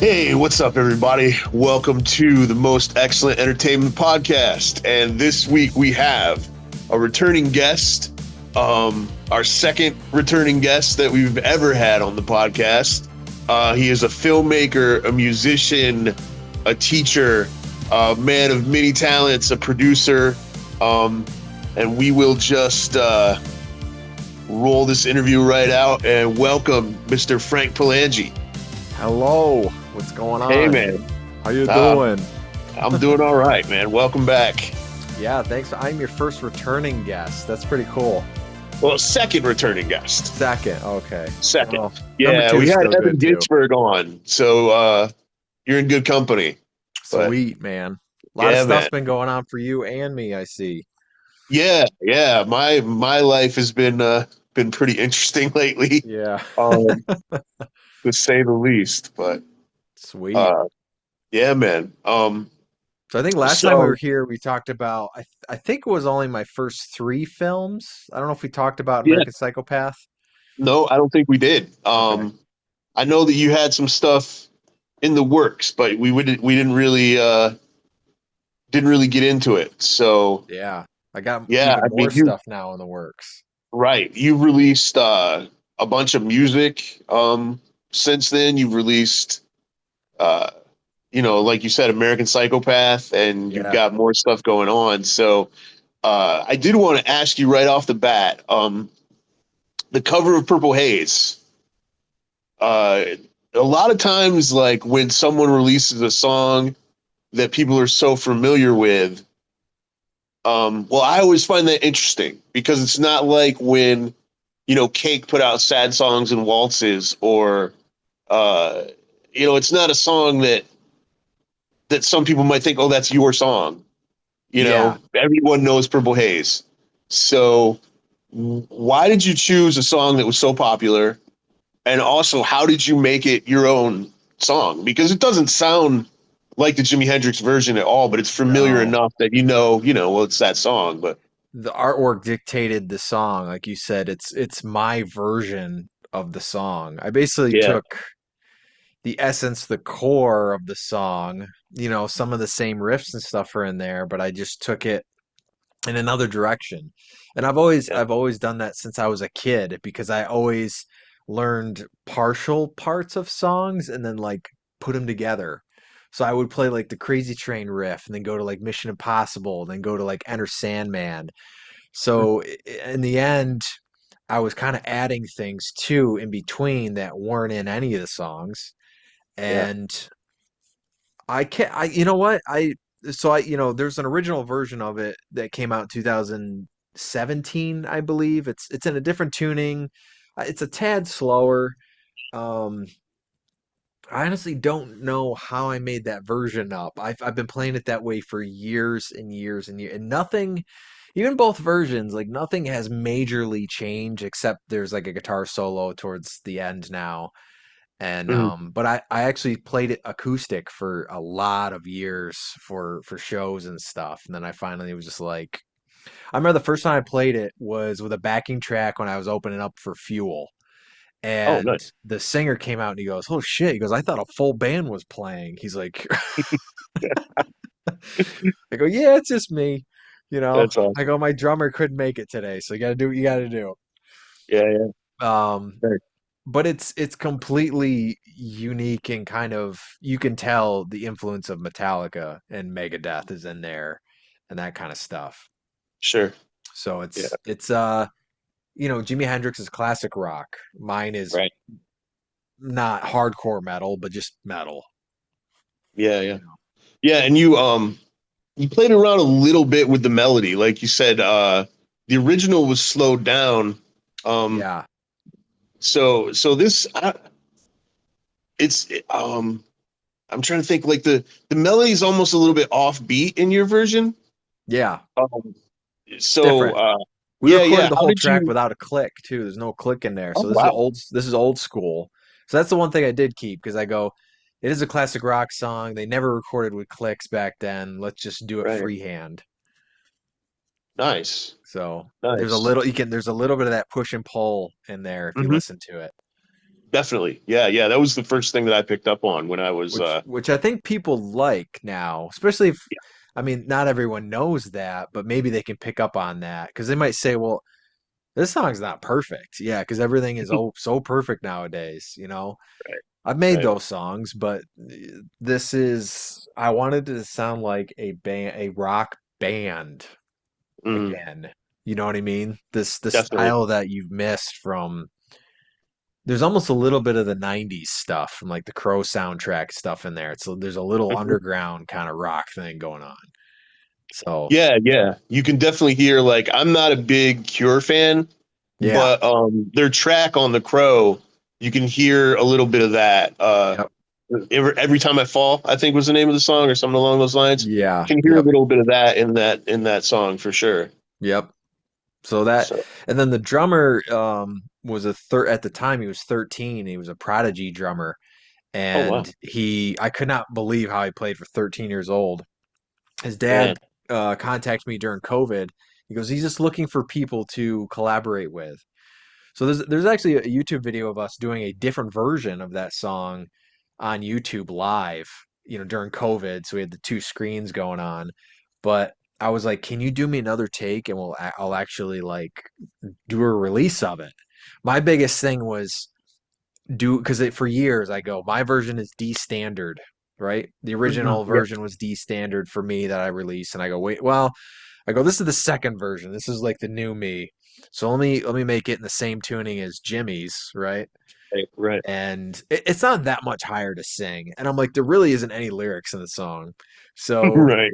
Hey, what's up, everybody? Welcome to the Most Excellent Entertainment Podcast. And this week we have a returning guest, our second returning guest that we've ever had on the podcast. He is a filmmaker, a musician, a teacher, a man of many talents, a producer. And we will just roll this interview right out and welcome Mr. Frank Palangi. Hello, what's going on? Hey, man. How you doing? I'm doing all right, man. Welcome back. Yeah, thanks. I'm your first returning guest. That's pretty cool. Well, second returning guest. Second, okay. Second. Well, Yeah, we had Evan too. Ginsberg on, so you're in good company. But, Sweet, man. A lot of stuff's been going on for you and me, I see. Yeah. My life has been pretty interesting lately, Yeah. to say the least. But Sweet. yeah, man. So I think last time we were here, we talked about, I think it was only my first three films. I don't know if we talked about Yeah, American Psychopath. no, I don't think we did. Okay. I know that you had some stuff in the works, but we didn't really get into it. So Yeah. I got yeah, even I mean, more stuff now in the works. right. You've released a bunch of music since then. You've released uh like you said, American Psychopath, and you've Yeah. got more stuff going on. So I did want to ask you right off the bat, the cover of Purple Haze. Uh a lot of times, like when someone releases a song that people are so familiar with, well, I always find that interesting because it's not like when, Cake put out Sad Songs and Waltzes, or, it's not a song that some people might think, oh, that's your song. Yeah. Everyone knows Purple Haze. So why did you choose a song that was so popular? And also, how did you make it your own song? Because it doesn't sound like the Jimi Hendrix version at all, but it's familiar No. enough that well, it's that song. But The artwork dictated the song, like you said. It's my version of the song. I basically yeah, took the essence, the core of the song. Some of the same riffs and stuff are in there, but I just took it in another direction. And I've always yeah, I've always done that since I was a kid because I always learned partial parts of songs and then like put them together. So I would play like the Crazy Train riff and then go to like Mission Impossible, and then go to like Enter Sandman. So in the end, I was kind of adding things too in between that weren't in any of the songs. yeah. And I can't, you know what? There's an original version of it that came out in 2017, I believe. It's in a different tuning. It's a tad slower. Um, I honestly don't know how I made that version up. I've been playing it that way for years and years and years, and nothing, even both versions, like nothing has majorly changed except there's like a guitar solo towards the end now. And Mhm. but I actually played it acoustic for a lot of years for shows and stuff. And then I finally was just like, I remember the first time I played it was with a backing track when I was opening up for Fuel. Oh, And nice. the singer came out and he goes, "Oh shit." He goes, "I thought a full band was playing." He's like, I go, "Yeah, it's just me." That's I awesome. go, "My drummer couldn't make it today, so you got to do what you got to do." Yeah, yeah. Um, Right. but it's completely unique, and kind of you can tell the influence of Metallica and Megadeth is in there and that kind of stuff. Sure. So Yeah. it's Jimi Hendrix is classic rock. Mine is Right. not hardcore metal, but just metal. Yeah, yeah. You know. Yeah, and you played around a little bit with the melody, like you said. The original was slowed down. Um, Yeah. so this, it's I'm trying to think, like the melody is almost a little bit offbeat in your version. Yeah. Um, It's so different. We yeah. recorded the How whole did track you? without a click too. There's no click in there. Oh, So wow. this is old school. So that's the one thing I did keep because I go, it is a classic rock song. They never recorded with clicks back then. Let's just do it Right. freehand. Nice. So Nice. there's a little bit of that push and pull in there if you Hmm. listen to it. Definitely. Yeah, yeah. That was the first thing that I picked up on when I was which I think people like now, especially if I mean not everyone knows that, but maybe they can pick up on that because they might say, well, this song's not perfect. Yeah, because everything is so perfect nowadays, you know. right, I've made right. those songs, but this is I wanted to sound like a rock band Mm, again. You know what I mean? This definitely. style that you've missed from there's almost a little bit of the 90s stuff from like the Crow soundtrack stuff in there. There's a little Mhm. underground kind of rock thing going on. So, Yeah, yeah. You can definitely hear like I'm not a big Cure fan, yeah. but their track on The Crow, you can hear a little bit of that. Yep. Every time I fall, I think was the name of the song or something along those lines. Yeah. Can hear a Yep. little bit of that in that song for sure. Yep. So that So, and then the drummer was a third at the time he was 13. He was a prodigy drummer oh wow, and he I could not believe how he played for 13 years old. His man. dad contacted me during COVID. He goes, he's just looking for people to collaborate with. So there's actually a YouTube video of us doing a different version of that song on YouTube live, you know, during COVID. So we had the two screens going on. But I was like, "Can you do me another take and I'll actually like do a release of it." My biggest thing was do because for years I go, my version is D standard, right? The Mhm. original Yeah, version was D standard for me that I released, and I go, wait, well, I go, this is the second version. This is like the new me. So let me make it in the same tuning as Jimmy's, right? right, right, And it's not that much higher to sing. And I'm like, there really isn't any lyrics in the song. So right.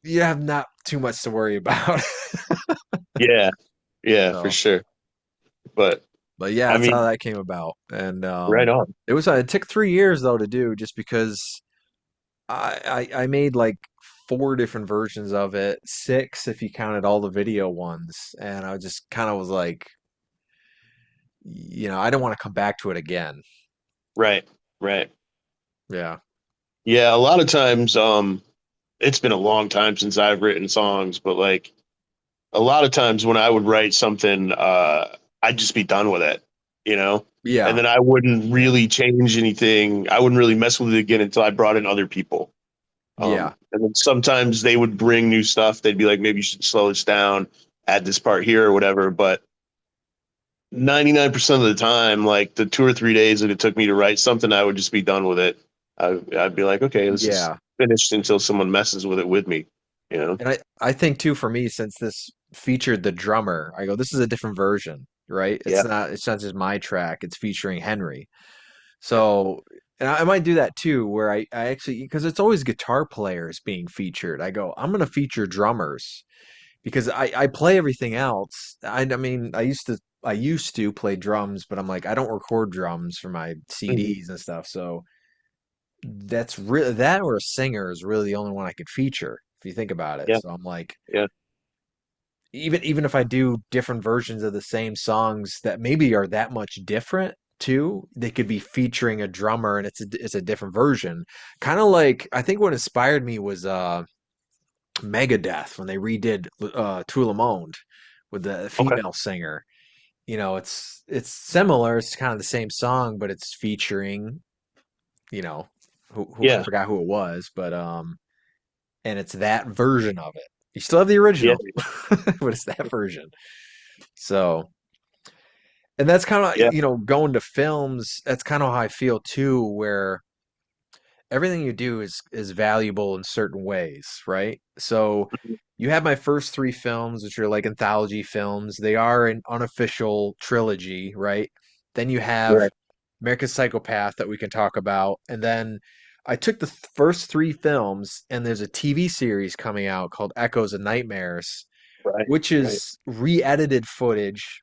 you have not too much to worry about. Yeah, yeah, for So, sure. But but yeah, I that's how mean, that came about. And right on. it took 3 years though to do just because I made like four different versions of it, six if you counted all the video ones, and I just kind of was like, you know, I don't want to come back to it again. Right, right. Yeah. Yeah, a lot of times, it's been a long time since I've written songs, but like a lot of times when I would write something, I'd just be done with it, you know? And Yeah. then I wouldn't Yeah. really change anything. I wouldn't really mess with it again until I brought in other people. Yeah. And then sometimes they would bring new stuff. They'd be like, maybe you should slow this down, add this part here or whatever. But 99% of the time, like the 2 or 3 days that it took me to write something, I would just be done with it. I'd be like, okay, this is Yeah. finished until someone messes with it with me, you know? And I think too for me since this featured the drummer, I go this is a different version, right? Yeah. It's not just my track, it's featuring Henry. Yeah. So, and I might do that too, where I actually, because it's always guitar players being featured. I go, I'm going to feature drummers because I play everything else. I mean, I used to play drums, but I'm like, I don't record drums for my Mhm. CDs and stuff. So that's really, that or a singer is really the only one I could feature if you think about it. Yeah. So I'm like, Yeah. even if I do different versions of the same songs that maybe are that much different too, they could be featuring a drummer and it's a different version. Kind of like I think what inspired me was Megadeth when they redid Tout Le Monde with the Okay. female singer. You know, it's similar. It's kind of the same song, but it's featuring you know who I Yeah. forgot who it was, but and it's that version of it. You still have the Yeah. original, but it's that version. So and that's kind of, Yeah. you know, going to films, that's kind of how I feel too, where everything you do is valuable in certain ways, right? So Mhm. you have my first three films, which are like anthology films. They are an unofficial trilogy, right? Then you have Right. American Psychopath that we can talk about, and then I took the first three films, and there's a TV series coming out called Echoes and Nightmares, Right. which Right. is re-edited footage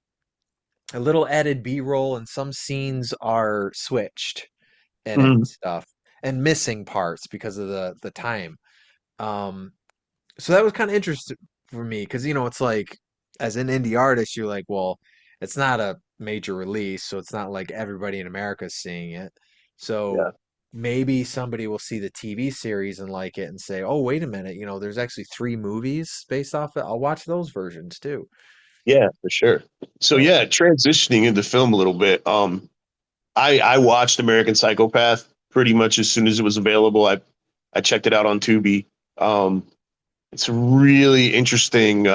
a little added B-roll and some scenes are switched in it and Mhm. stuff and missing parts because of the time. Um, so that was kind of interesting for me because you know it's like as an indie artist you're like, well, it's not a major release, so it's not like everybody in America is seeing it. So Yeah. maybe somebody will see the TV series and like it and say, "Oh, wait a minute, you know, there's actually three movies based off it. I'll watch those versions too." Yeah, for sure. So So, yeah, transitioning into film a little bit. I watched American Psychopath pretty much as soon as it was available. I checked it out on Tubi. Um, it's a really interesting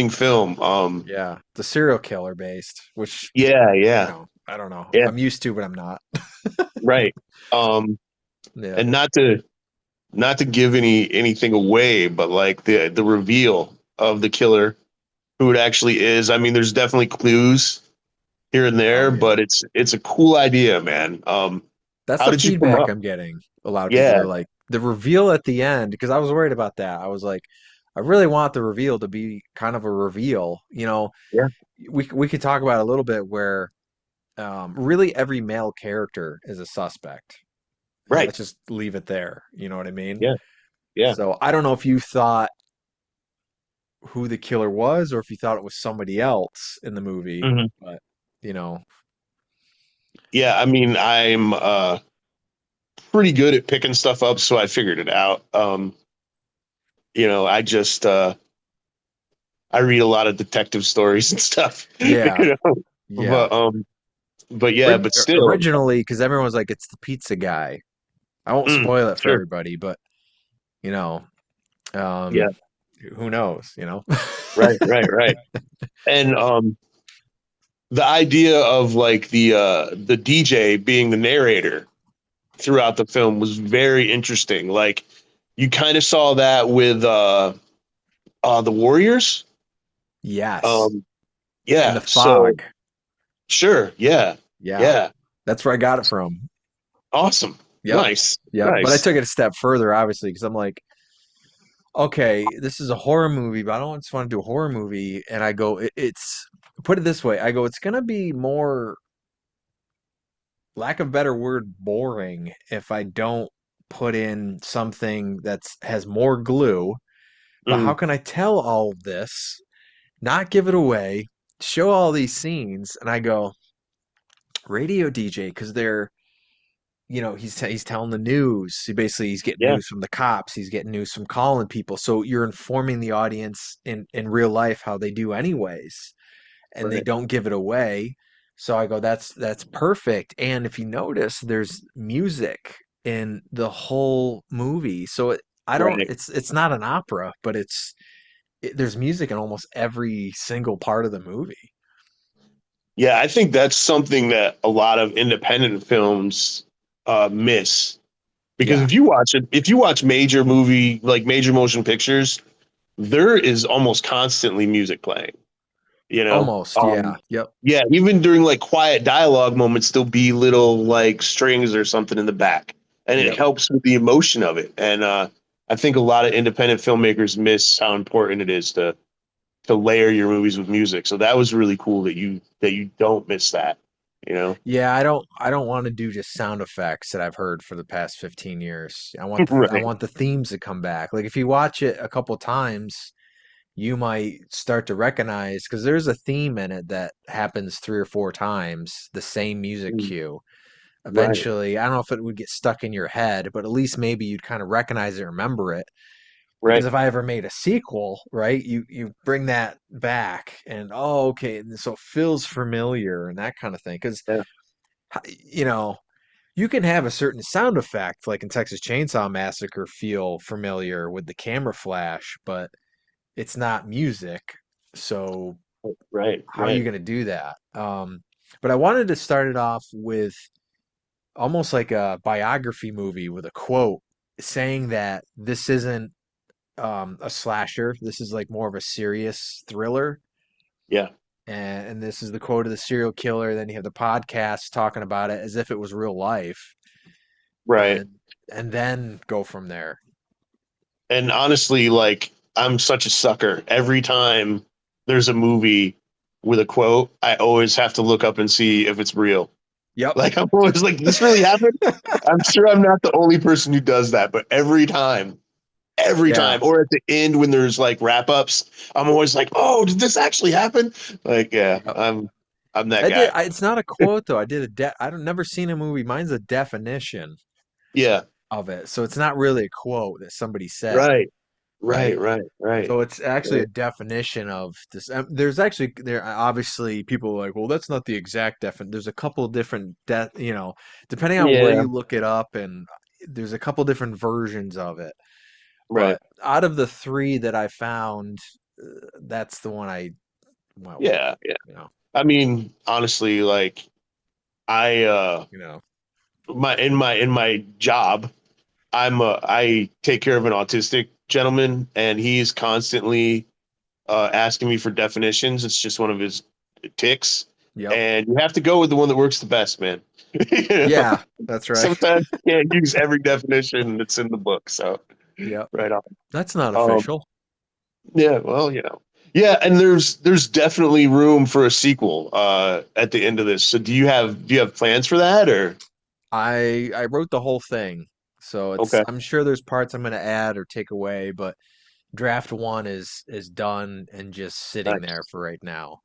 film. Yeah, the serial killer based, which Yeah, yeah, I don't know. yeah, I'm used to, but I'm not. right. Um, Yeah. and not to give anything away, but like the reveal of the killer, who it actually is. I mean, there's definitely clues here and there, Oh yeah. but it's a cool idea, man. That's How the did you come feedback up? I'm getting. A lot of people Yeah, are like the reveal at the end because I was worried about that. I was like, I really want the reveal to be kind of a reveal. yeah, We could talk about a little bit where really every male character is a suspect, and right. let's just leave it there. You know what I mean? Yeah, yeah. So I don't know if you thought who the killer was or if you thought it was somebody else in the movie, Hmm. but you know, Yeah, I mean, I'm pretty good at picking stuff up, so I figured it out. I just I read a lot of detective stories and stuff, yeah, yeah. But yeah, but still, Originally, because everyone was like, it's the pizza guy. I won't mm, spoil it for sure, everybody, but you know, um, yeah, who knows? You know? right, right, right. And the idea of like the DJ being the narrator throughout the film was very interesting. Like you kind of saw that with the Warriors. Yes, Um, and the yeah, so fog. sure, yeah, Yeah, yeah, that's where I got it from. awesome, Yep, nice, yep. But I nice, took it a step further, obviously, because I'm like, okay, this is a horror movie, but I don't just want to do a horror movie. And I go, it's put it this way, I go, it's gonna be more, lack of better word, boring if I don't put in something that's has more glue. But how mm, can I tell all of this, not give it away, show all these scenes? And I go, radio DJ, because they're, he's telling the news. He's getting yeah, news from the cops. He's getting news from calling people. So you're informing the audience in real life how they do anyways, and they right, don't give it away. So I go, that's perfect. And if you notice, there's music in the whole movie. So I don't. right. It's not an opera, but there's music in almost every single part of the movie. Yeah, I think that's something that a lot of independent films miss because Yeah, if you watch major motion pictures, there is almost constantly music playing. You know, almost. Yeah. Yep. yeah, even during like quiet dialogue moments, there'll be little like strings or something in the back, and it Yep. helps with the emotion of it. And I think a lot of independent filmmakers miss how important it is to layer your movies with music. So that was really cool that you don't miss that. You know, Yeah, I don't want to do just sound effects that I've heard for the past 15 years. I right? want the themes to come back. Like if you watch it a couple times, you might start to recognize because there's a theme in it that happens 3 or 4 times, the same music cue. Right, Eventually, I don't know if it would get stuck in your head, but at least maybe you'd kind of recognize it, remember it. Because right. if I ever made a sequel, right, you bring that back and oh, okay, and so it feels familiar and that kind of thing. Because Yeah, you know, you can have a certain sound effect, like in Texas Chainsaw Massacre, feel familiar with the camera flash, but it's not music. So right, how are you right. going to do that? But I wanted to start it off with almost like a biography movie with a quote saying that this isn't a slasher. This is like more of a serious thriller. Yeah, And this is the quote of the serial killer. Then you have the podcast talking about it as if it was real life, right. and then go from there. And honestly, like I'm such a sucker. Every time there's a movie with a quote, I always have to look up and see if it's real. Yep. Like I'm always like, did this really happen? I'm sure I'm not the only person who does that, but every Yeah. time, or at the end when there's like wrap ups, I'm always like, oh, did this actually happen? Like, yeah, Yep. I'm that guy. It's not a quote though. I don't never seen a movie. Mine's a definition Yeah, of it. So it's not really a quote that somebody said. right. Right, right? right, right. So it's actually Right. a definition of this. There's actually there obviously people are like, well, that's not the exact definition. There's a couple different depending on where Yeah, you look it up, and there's a couple different versions of it. right. But out of the three that I found, that's the one I went with. Yeah, yeah. You know, I mean, honestly, like I you know. my job, I take care of an autistic gentleman, and he's constantly asking me for definitions. It's just one of his ticks, Yep. and you have to go with the one that works the best, man. you know, Yeah, that's right. sometimes you can't use every definition that's in the book. So, Yep. right on. That's not Um, official. yeah, well, yeah, and there's definitely room for a sequel at the end of this. So, do you have plans for that or? I wrote the whole thing. So it's Okay, I'm sure there's parts I'm going to add or take away, but draft one is done and just sitting there nice. for right now.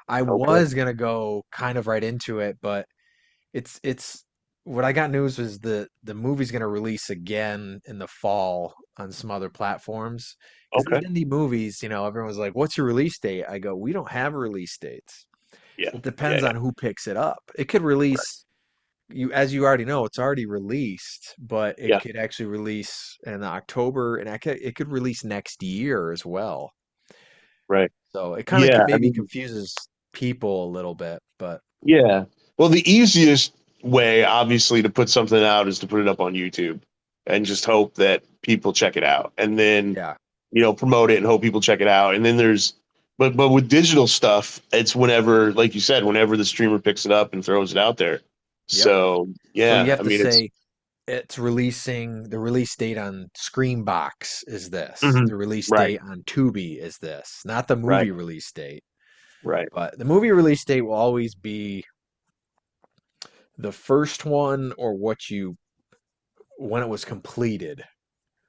I Okay, was gonna go kind of right into it, but it's what I got news was the movie's gonna release again in the fall on some other platforms. Because these okay, indie movies, everyone was like, "What's your release date?" I go, "We don't have release dates. yeah, It yeah, depends yeah, on who picks it up. It could right, release as you already know, it's already released, but it yeah, could actually release in October, and it could release next year as well. right, So it kind of yeah. I maybe mean, confuses people a little bit, but yeah. Well, the easiest way, obviously, to put something out is to put it up on YouTube and just hope that people check it out, and then yeah, promote it and hope people check it out. And then but with digital stuff, it's whenever, like you said, whenever the streamer picks it up and throws it out there. yep. So So you yeah, have I to mean, it's say it's releasing the release date on Screenbox is this. mhm, The release right, date on Tubi is this, not the right, movie release date. right, But the movie release date will always be the first one or when it was completed.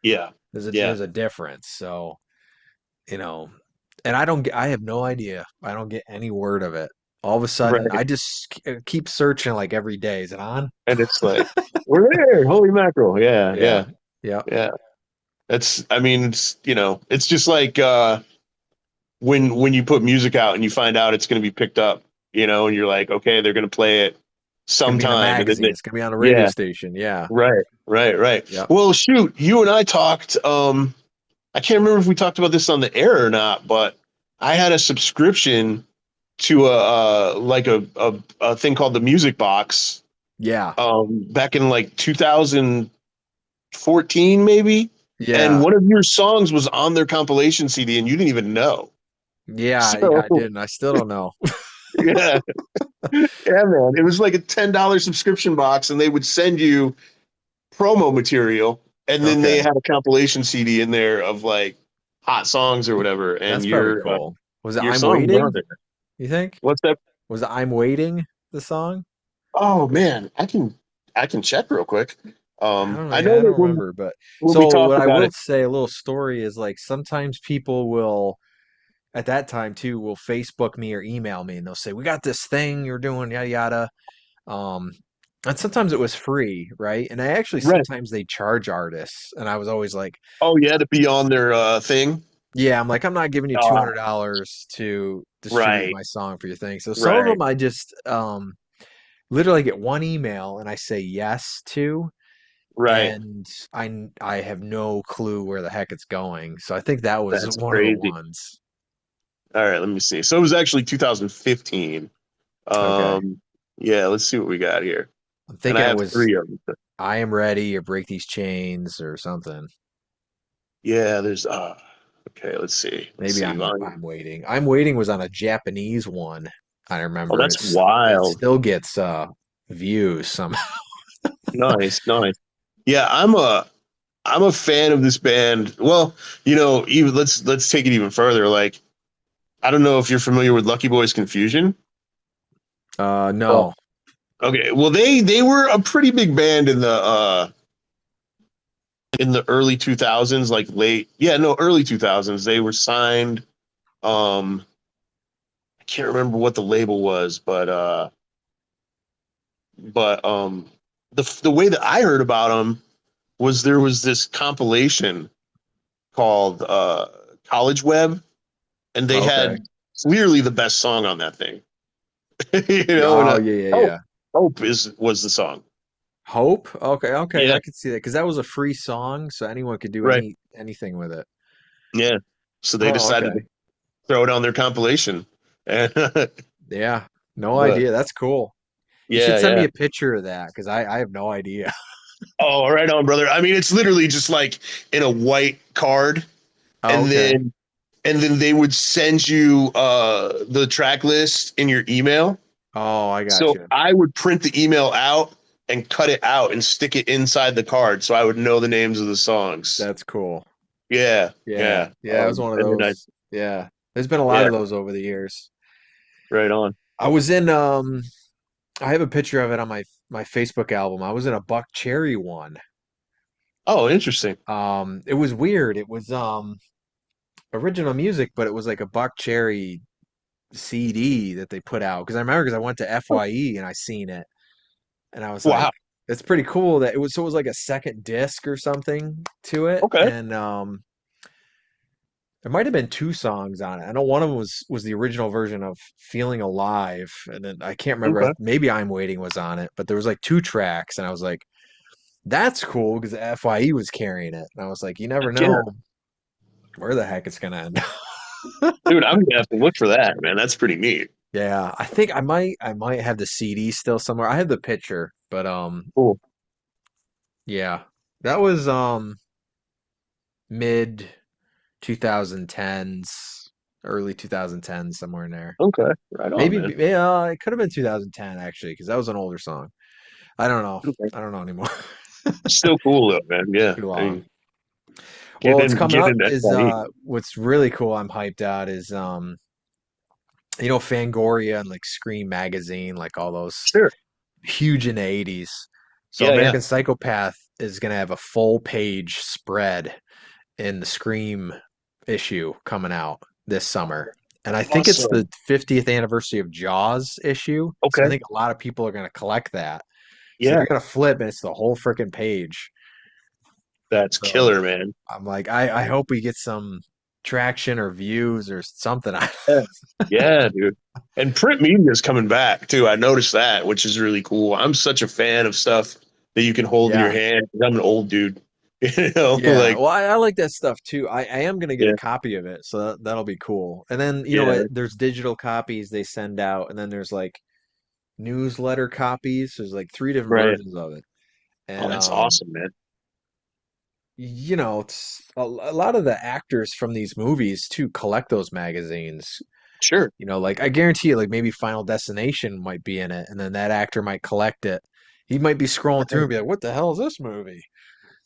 yeah, yeah, There's a difference. So, you know, and I have no idea. I don't get any word of it. All of a sudden, right. I just keep searching like every day. Is it on? And it's like we're there. Holy mackerel! Yeah, Yeah. yeah, Yep. yeah. That's, I mean, it's just like when you put music out and you find out it's going to be picked up, and you're like, okay, they're going to play it It's gonna be in a sometime, and then magazine. It's gonna be on a radio yeah, station. Yeah. right, right, right. Yep. Well, shoot, you and I talked. I can't remember if we talked about this on the air or not, but I had a subscription to a thing called the Music Box Yeah. back in like 2014 maybe, and Yeah. one of your songs was on their compilation CD and you didn't even know. Yeah. Yeah. So I didn't. I still don't know. yeah, yeah, man, it was like a $10 subscription box, and they would send you promo material, and then they Okay. had a compilation CD in there of like hot songs or whatever, and That's probably cool. Was it your I'm song was on Waiting? there. You think? What's that? Was it I'm Waiting the song? Oh man, I can check real quick. I don't know. I Yeah, know I that don't when remember. But when we so what talked I about will it, say, a little story is like sometimes people will at that time too will Facebook me or email me and they'll say, "We got this thing you're doing, yada yada." Um, and sometimes it was free, right? And I actually right? sometimes they charge artists, and I was always like, Oh yeah, to be on their thing. "Yeah, I'm like, I'm not giving you Uh, $200 to distribute right, my song for your thing." So some of right. them I just literally get one email and I say yes to, Right. and I have no clue where the heck it's going. So I think that was That's one of the crazy. ones. All right, let me see. So it was actually 2015. Okay. Um, yeah, let's see what we got here. I'm And I thinking it have was three of them. I Am Ready or Break These Chains or something. Yeah, there's okay, let's see. Let's Maybe see. I'm waiting. I'm waiting was on a Japanese one. I Oh, remember, and that's it wild. still gets views somehow. Nice, nice. Yeah, I'm a fan of this band. Well, even let's take it even further. Like, I don't know if you're familiar with Lucky Boys Confusion. Well, No. okay. Well, they were a pretty big band in the early 2000s, like early 2000s. They were signed. Um, I can't remember what the label was, but the way that I heard about them was there was this compilation called College Web, and they Okay. had clearly the best song on that thing. You know, and Oh yeah, yeah, Hope yeah. Hope is was the song. Hope. Okay, okay. Yeah, I could see that because that was a free song, so anyone could do right. anything with it. Yeah. So they Oh, decided to okay. throw it on their compilation. And Yeah. No but idea. That's cool. You should yeah, send me yeah. a picture of that because I have no idea. Oh, right on, brother. I mean, it's literally just like in a white card, Oh, and okay. then they would send you the track list in your email. Oh, I got So you. I would print the email out and cut it out and stick it inside the card so I would know the names of the songs. That's cool. Yeah, Yeah. yeah. Yeah, it was one of And then I those. Yeah. There's been a lot yeah, of those over the years. right on. I was in I have a picture of it on my Facebook album. I was in a Buck Cherry one. Oh, interesting. It was weird. It was original music, but it was like a Buck Cherry CD that they put out. Because I remember because I went to Oh, FYE and I seen it, and I was like, wow. "It's pretty cool." That it was so it was like a second disc or something to it, Okay. and there might have been two songs on it. I know one of them was the original version of "Feeling Alive," and then I can't remember. Okay. Maybe "I'm Waiting" was on it, but there was like two tracks, and I was like, "That's cool" because FYE was carrying it, and I was like, "You never Yeah. know where the heck it's gonna end." Dude, I'm gonna have to look for that, man. That's pretty neat. Yeah, I think I might have the CD still somewhere. I have the picture, but Cool. yeah. That was mid 2010s, early 2010s somewhere in there. Okay. Right on, Maybe man. yeah, it could have been 2010 actually because that was an older song. I don't know. Okay. I don't know anymore. Still cool though, man. Yeah. Too I long. mean, Well, what's coming get up in is FYE. what's really cool I'm hyped out is Fangoria and like Scream magazine, like all those Sure. huge in the 80s. So Yeah, yeah. American Psychopath is going to have a full page spread in the Scream issue coming out this summer. And I think it's Awesome. the 50th anniversary of Jaws issue. So I Okay. think a lot of people are going to collect that. So Yeah. you're going to flip and it's the whole freaking page. That's So killer, man. I'm like, I hope we get some traction or views or something. Yeah. Yeah, dude. And print media is coming back too. I noticed that, which is really cool. I'm such a fan of stuff that you can hold in your Yeah. hand. I'm an old dude, Yeah, like well, I like that stuff too. I am gonna get a yeah, copy of it, so that'll be cool. And then, yeah, there's digital copies they send out, and then there's like newsletter copies. There's like three different right. versions of it. Oh, And that's awesome, man. it's a lot of the actors from these movies too collect those magazines. Sure. Like I guarantee you, like maybe Final Destination might be in it, and then that actor might collect it. He might be scrolling through and be like, "What the hell is this movie?"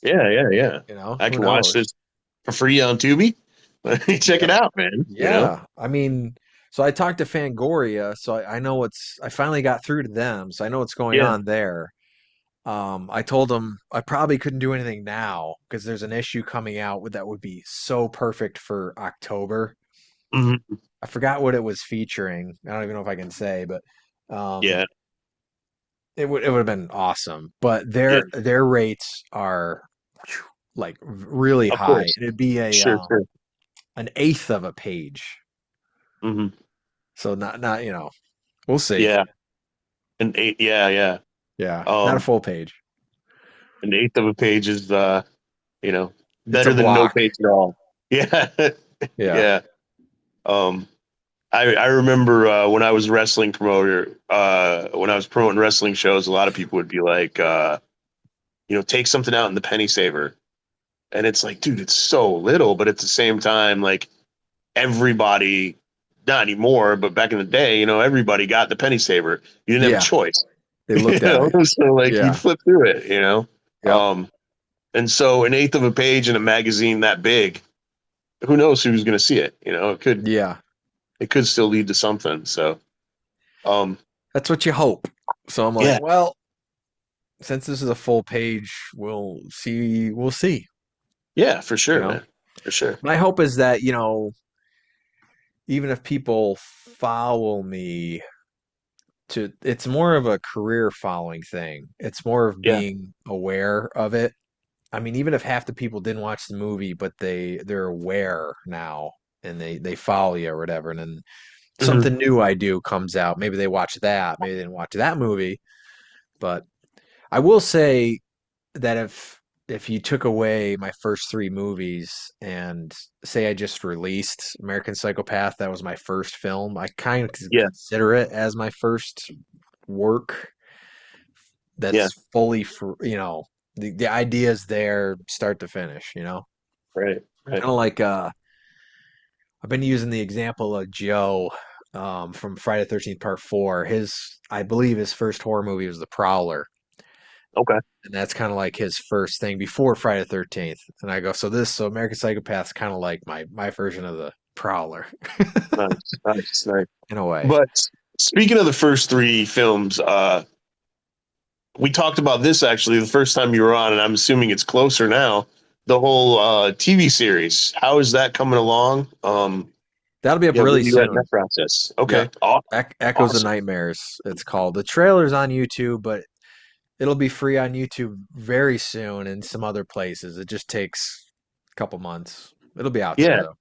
Yeah, yeah, yeah. I Who can watch knows? this for free on Tubi. Check it Yep. out, man. Yeah. I mean, so I talked to Fangoria, so I know I finally got through to them, so I know what's going Yeah. on there. I told them I probably couldn't do anything now because there's an issue coming out that would be so perfect for October. Hmm. I forgot what it was featuring. I don't even know if I can say, but um, Yeah. it would have been awesome. But Yeah. their rates are like really Of high. course. It'd be a Sure, sure. an eighth of a page. Hmm. So not we'll see. Yeah. An eight. Yeah, yeah. Yeah, not a Um, full page. an eighth of a page is you know, It's a better than no block. page at all. Yeah. Yeah. Yeah. Um, I remember when I was a wrestling promoter, when I was promoting wrestling shows, a lot of people would be like, take something out in the penny saver. And it's like, dude, it's so little, but at the same time, like everybody, not anymore, but back in the day, everybody got the penny saver. You didn't have a Yeah. choice, They looked at it. so like you'd Yeah. flip through it. Yep. And so an eighth of a page in a magazine that big, who knows who's going to see it? Yeah. It could still lead to something. So, um, That's what you hope. So I'm like, yeah, well, since this is a full page, we'll see. We'll see. yeah, for You sure, know, man, for sure. my hope is that, even if people follow me it's more of a career following thing. It's more of Yeah, being aware of it. I mean, even if half the people didn't watch the movie, but they're aware now and they follow you or whatever, and then Hmm. something new I do comes out. Maybe they watch that, maybe they didn't watch that movie. But I will say that if you took away my first three movies and say I just released American Psychopath, that was my first film, I kind of Yeah, consider it as my first work yeah, that's fully for the ideas there start to finish, right, right. kind of like I've been using the example of Joe from Friday the 13th Part 4. I believe his first horror movie was The Prowler, Okay, and that's kind of like his first thing before Friday the 13th. And I go, so American Psychopath's kind of like my version of The Prowler nice, nice, nice. in a way. But speaking of the first three films, we talked about this actually the first time you were on, and I'm assuming it's closer now. The whole TV series, how is that coming along? That'll be up Yeah, where really are you at in soon. that process? Yep. Okay, awesome, Echoes of awesome. Nightmares, it's called. The trailer's on YouTube, but it'll be free on YouTube very soon and some other places. It just takes a couple months. It'll be out there Yeah, though.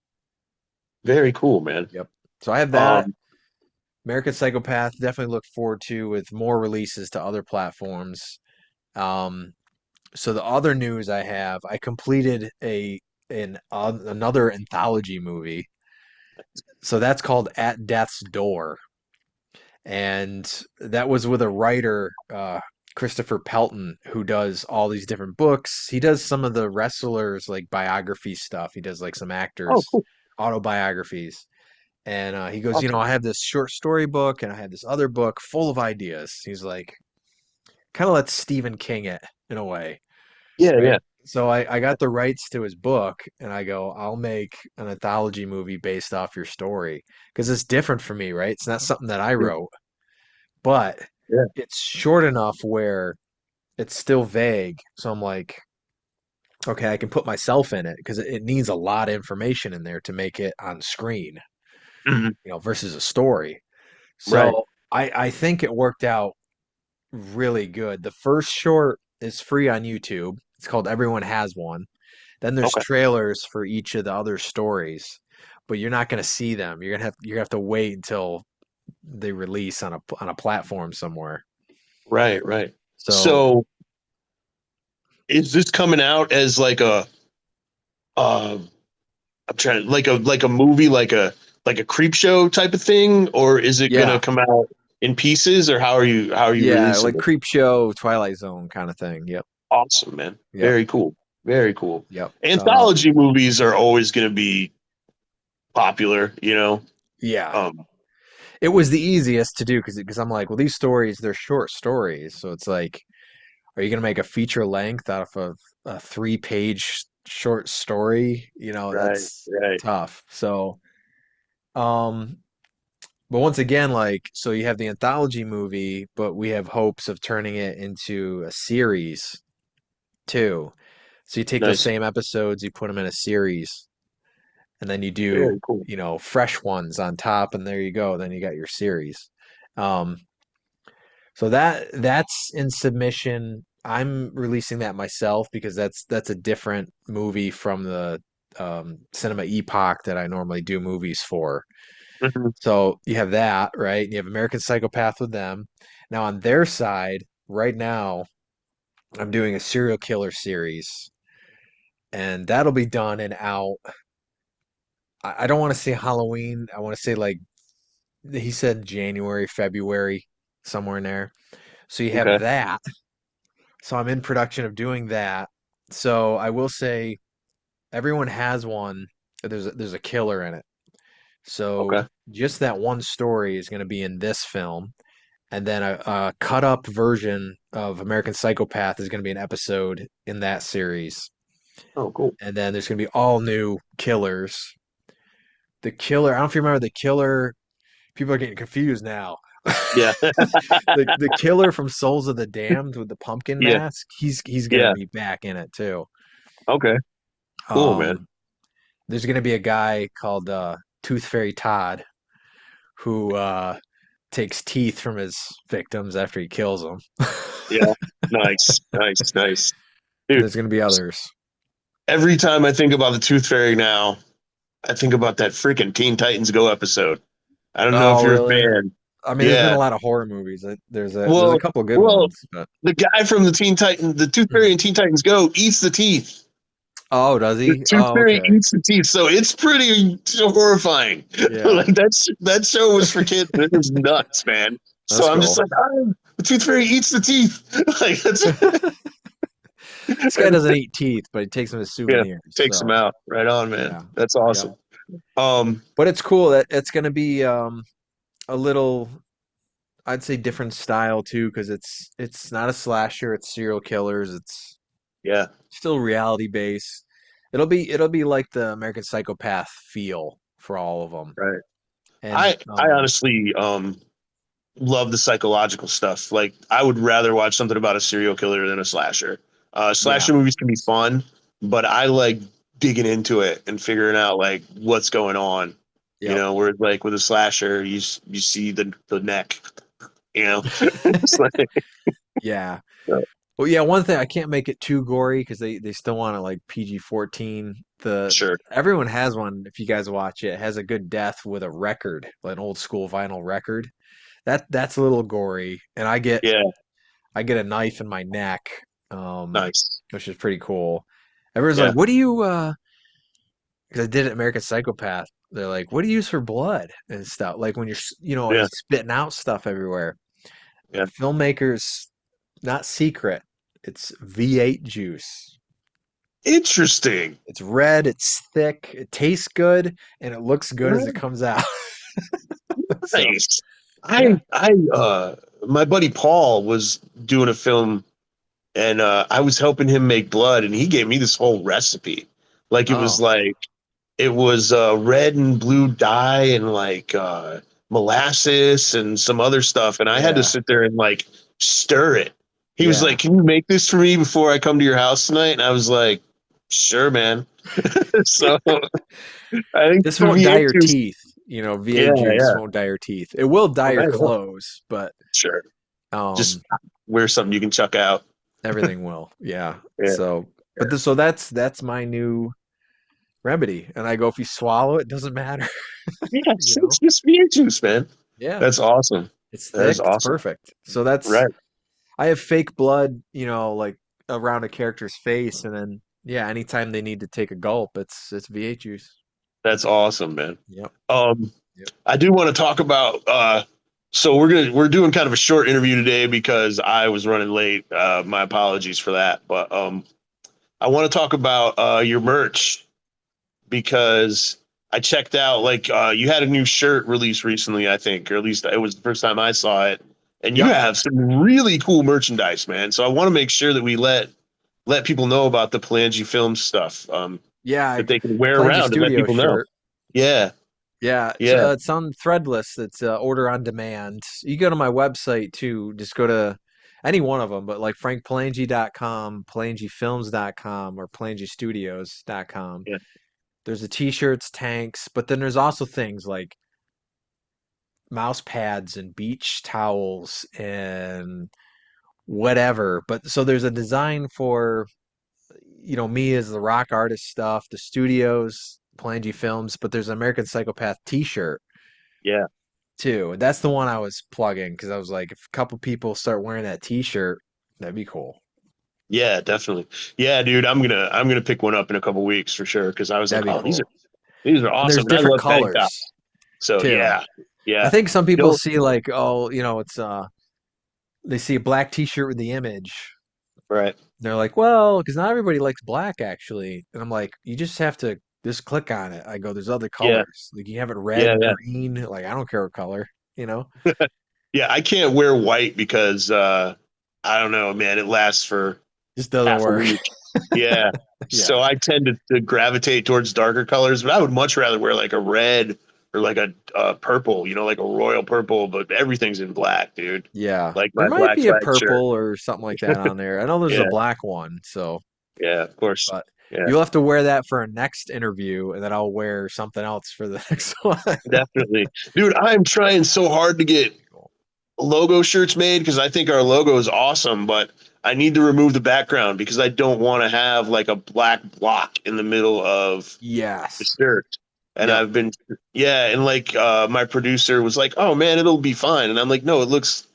very cool, man. Yep. So I have that. Um, American Psychopath, definitely look forward to with more releases to other platforms. Um, so the other news I have, I completed another anthology movie. So that's called At Death's Door, and that was with a writer, Christopher Pelton, who does all these different books. He does some of the wrestlers like biography stuff. He does like some oh, actors cool, autobiographies. And he goes, awesome. I have this short story book and I have this other book full of ideas. He's like, kind of lets Stephen King it in a way, Yeah, right? yeah, So I got the rights to his book and I go, I'll make an anthology movie based off your story because it's different for me, right? It's not something that I wrote, but yeah. it's short enough where it's still vague. So I'm like, okay, I can put myself in it because it needs a lot of information in there to make it on screen, Mhm. versus a story. Right. So I think it worked out really good. The first short is free on YouTube. It's called Everyone Has One. Then there's Okay. trailers for each of the other stories, but you're not going to see them. You're gonna have to wait until they release on a platform somewhere. Right. Right. So So, is this coming out as like uh, I'm trying like a movie, like a creep show type of thing, or is it gonna yeah, come out in pieces, or how are you yeah, releasing like it? Creep Show, Twilight Zone kind of thing. Yep, Awesome, man. yep, Very cool. Very cool. yep. Anthology movies are always gonna be popular, you know. Yeah, Um, it was the easiest to do because I'm like, well, these stories they're short stories, so it's like, are you gonna make a feature length out of a 3-page short story? right. That's Right. tough. So, um, but once again, like, so you have the anthology movie, but we have hopes of turning it into a series too. So you take those Nice. same episodes, you put them in a series, and then you do, Very cool. fresh ones on top, and there you go. Then you got your series. Um, so that's in submission. I'm releasing that myself because that's a different movie from the cinema epoch that I normally do movies for. Mhm. So you have that, right? You have American Psychopath with them. Now on their side, right now, I'm doing a serial killer series, and that'll be done and out. I don't want to say Halloween. I want to say like he said January, February, somewhere in there. So you have Okay. that. So I'm in production of doing that. So I will say everyone has one. There's a killer in it. So Okay. just that one story is going to be in this film, and then a cut up version of American Psychopath is going to be an episode in that series. Oh, cool. And then there's going to be all new killers. The killer, I don't know if you remember the killer. People are getting confused now. Yeah. The killer from Souls of the Damned with the pumpkin Yeah. mask, he's gonna Yeah. be back in it too. Okay. Cool, man. Um, there's gonna be a guy called Tooth Fairy Todd who takes teeth from his victims after he kills them. Yeah. Nice. Nice. Nice. And dude. there's going to be others. Every time I think about the Tooth Fairy now, I think about that freaking Teen Titans Go episode. I don't know if Oh, you're a really? fan. I mean, there's been Yeah. a lot of horror movies. There's a Well, couple good well, ones, but the guy from the Teen Titan, the Tooth Fairy Mhm. and Teen Titans Go eats the teeth. Oh, does The he? Tooth Oh, Fairy okay. eats the teeth, so it's pretty horrifying. Yeah, Like that show was for kids. And it was nuts, man. So that's I'm just cool. like, oh, the Tooth Fairy eats the teeth. Like that's, This guy doesn't eat teeth, but he takes them as yeah, souvenirs. takes them So out. Right on, man. yeah, That's yep. awesome. Um, But it's cool that it's going to be a little, I'd say, different style too, because it's not a slasher. It's serial killers. It's yeah, still reality based. It'll be like the American Psychopath feel for all of them. right. And I honestly love the psychological stuff. Like I would rather watch something about a serial killer than a slasher. yeah, Slasher movies can be fun, but I like digging into it and figuring out like what's going on. You yep. know, where like with a slasher, you see the neck. You know, it's like Yeah. uh, Well, yeah, one thing I can't make it too gory because they still want to like PG-14. The sure, Everyone has one. If you guys watch it, has a good death with a record, like an old school vinyl record. That's a little gory, and yeah, I get a knife in my neck, um, nice, which is pretty cool. Everyone's like, yeah, "What do you?" Because I did it American Psychopath. They're like, "What do you use for blood and stuff?" Like when yeah, he's spitting out stuff everywhere. yeah. Filmmakers, not secret. It's V8 juice. Interesting, It's red, it's thick, it tastes good, and it looks good as it comes out. So, nice. yeah. My buddy Paul was doing a film and I was helping him make blood, and he gave me this whole recipe. Like Oh, it was red and blue dye and like molasses and some other stuff, and I had to yeah. sit there and like stir it. He was Yeah. like, "Can you make this for me before I come to your house tonight?" And I was like, "Sure, man." So I think This the won't dye V8 your juice, teeth. yeah, V8 juice yeah, won't dye your teeth. It will dye your right on. clothes, but Sure. Just um wear something you can chuck out. everything will. Yeah. Yeah, So, yeah. so that's my new remedy. And I go, if you swallow it, doesn't matter, Yeah, you it's know? just V8 juice, man. Yeah. That's awesome. It's That is thick, it's awesome. perfect. So that's Right. I have fake blood, like around a character's face, and then yeah, anytime they need to take a gulp, it's V8 juice. That's awesome, man. Yep. Um, Yep. I do want to talk about so we're doing kind of a short interview today because I was running late. My apologies for that. But I want to talk about your merch because I checked out like you had a new shirt released recently, I think, or at least it was the first time I saw it. And you Yep. have some really cool merchandise, man. So I want to make sure that we let people know about the Palangi Film stuff Yeah, that they can wear Palangi around and let Studio people know. shirt. Yeah, Yeah, yeah, it's on Threadless. It's order on demand. You go to my website too. Just go to any one of them, but like frankpalangi.com, palangifilms.com, or palangistudios.com. yeah, There's the t-shirts, tanks, but then there's also things like mouse pads and beach towels and whatever. But so there's a design for me as the rock artist stuff, the studios, Palangi Films, but there's an American Psychopath T-shirt yeah. too. And that's the one I was plugging because I was like, if a couple people start wearing that T-shirt, that'd be cool. Yeah, definitely. Yeah, dude, I'm gonna pick one up in a couple weeks for sure because I was like, That'd be oh, cool. these are And there's awesome, and I different love tank colors tops. So too. yeah, I yeah, think some you people know, see like, oh, it's they see a black T-shirt with the image. right? They're like, well, because not everybody likes black actually. And I'm like, you just have to just click on it. I go, there's other Yeah, colors. Like you have it yeah, red, yeah, green. Like I don't care what color, you know? yeah. I can't wear white because I don't know, man. It lasts for Just doesn't half a work. week. Yeah, Yeah. so I tend to gravitate towards darker colors, but I would much rather wear like a red or like a purple, like a royal purple. But everything's in black, dude. Yeah. Like There my might black be a flag shirt. purple or something like that on there. I know there's a Yeah, black one, so yeah, of course. but Yeah. you'll have to wear that for a next interview and then I'll wear something else for the next one. Definitely. Dude, I'm trying so hard to get Cool. logo shirts made because I think our logo is awesome, but I need to remove the background because I don't want to have like a black block in the middle of the Yes. shirt. And Yep. I've been, yeah, and like my producer was like, "Oh man, it'll be fine." And I'm like, "No, it looks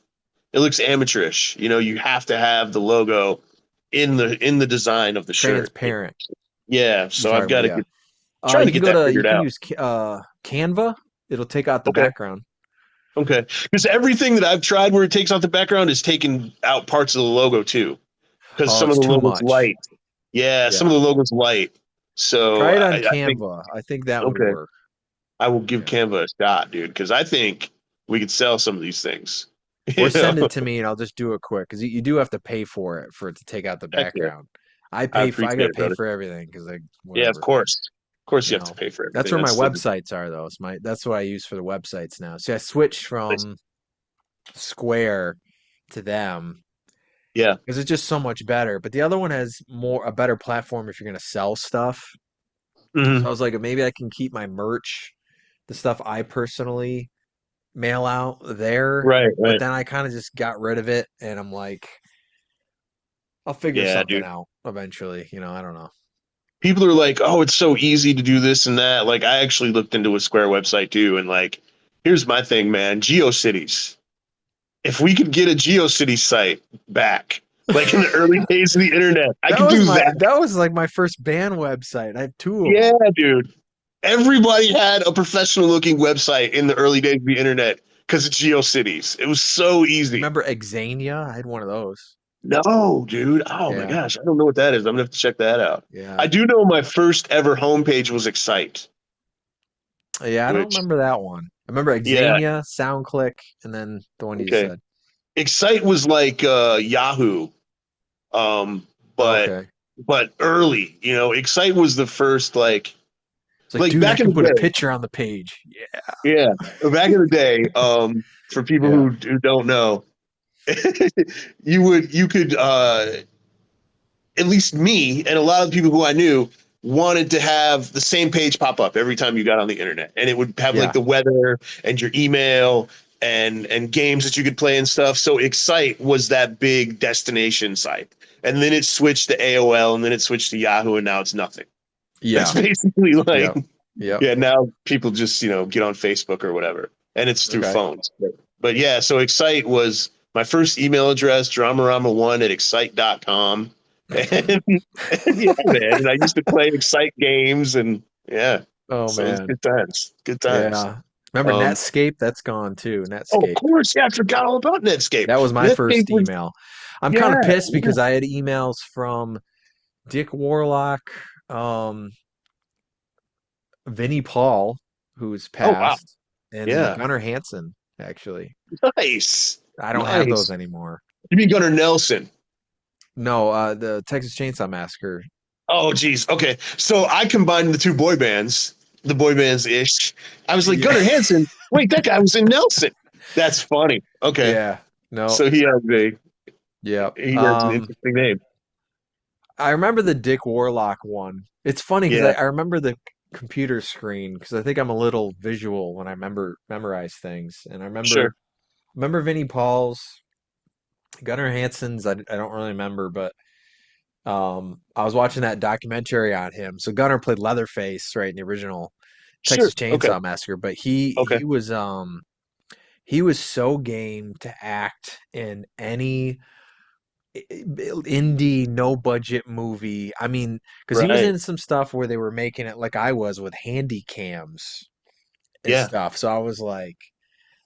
amateurish. You know, you have to have the logo in the design of the shirt." Transparent. Yeah, You're so I've talking got about, to yeah. trying to You can get go that to, you figured can out. use Canva. It'll take out the Okay. background. Okay. Because everything that I've tried where it takes out the background is taking out parts of the logo too. Because Oh, some of it's the too logo's much. light. Yeah, some of Yeah. the logo's light. So Try it on I think Canva. I think that would okay, work. I will give Yeah. Canva a shot, dude. Because I think we could sell some of these things. Or You know, send it to me and I'll just do it quick because you do have to pay for it to take out the heck yeah, background. I I appreciate gotta it, pay brother. for everything because Yeah, of whatever. course, of course, You you have to know, pay for that's everything. where my That's the websites are though. That's what I use for the websites now. See, I switched from Square to them yeah. because it's just so much better. But the other one has a better platform if you're gonna sell stuff. So I Hmm. was like, maybe I can keep my merch, the stuff I personally mail out there. Right, But right. then I kind of just got rid of it, and I'm like, I'll figure Yeah, something dude. out eventually. I don't know. People are like, "Oh, it's so easy to do this and that." Like, I actually looked into a Square website too, and like, here's my thing, man. GeoCities. If we could get a GeoCities site back, like in the early days of the internet, I could do that. That was like my first band website. I have two of Yeah, them. dude. Everybody had a professional looking website in the early days of the internet because of GeoCities. It was so You easy. remember Exania? I had one of those. No, dude. Oh my Yeah, gosh, I don't know what that is. I'm gonna have to check that out. I yeah, do know my first ever homepage was Excite, yeah. I don't which remember that one. I remember yeah, Exania, SoundClick, and then the one you just okay. said. Excite was like Yahoo, um, but Okay. early. You know, Excite was the first It's like, like dude, I back in can the put a day. picture on the page. Yeah, Yeah, back in the day. For people yeah, who don't know, you could at least me and a lot of people who I knew wanted to have the same page pop up every time you got on the internet, and it would have like yeah, the weather and your email and games that you could play and stuff. So Excite was that big destination site, and then it switched to AOL, and then it switched to Yahoo, and now it's nothing. That's yeah, basically like, yep, yep. yeah, now people just get on Facebook or whatever, and it's through Okay. phones. But yeah, so Excite was my first email address, dramarama1 at excite.com. And, and yeah, man. And I used to play Excite games and yeah. Oh So it was man. good times. Good times. Yeah. Remember Um, Netscape? That's gone too. oh, of Netscape. course. Yeah, I forgot all about Netscape. That was my Netscape first was, email. I'm kind of yeah, pissed yeah. because I had emails from Dick Warlock, um, Vinnie Paul, who's Oh, wow. passed, and Yeah. Gunnar Hansen, actually. Nice. I don't have those Nice. anymore. You mean Gunnar Nelson? No, the Texas Chainsaw Massacre. Oh, geez. Okay. So I combined the two boy bands, the boy bands ish. I was like, Yeah. Gunnar Hansen. Wait, that guy was in Nelson. That's funny. Okay. Yeah. No. So Yeah. he has an interesting name. I remember the Dick Warlock one. It's funny because Yeah. I remember the computer screen because I think I'm a little visual when I memorize things. And I Sure. remember Vinnie Paul's, Gunnar Hansen's. I don't really remember, but I was watching that documentary on him. So Gunnar played Leatherface, right, in the original Sure. Texas Okay. Chainsaw Massacre, but Okay. he was so game to act in any indie no budget movie. I mean, because he was Right. in some stuff where they were making it like I was with handy cams and Yeah. stuff. So I was like,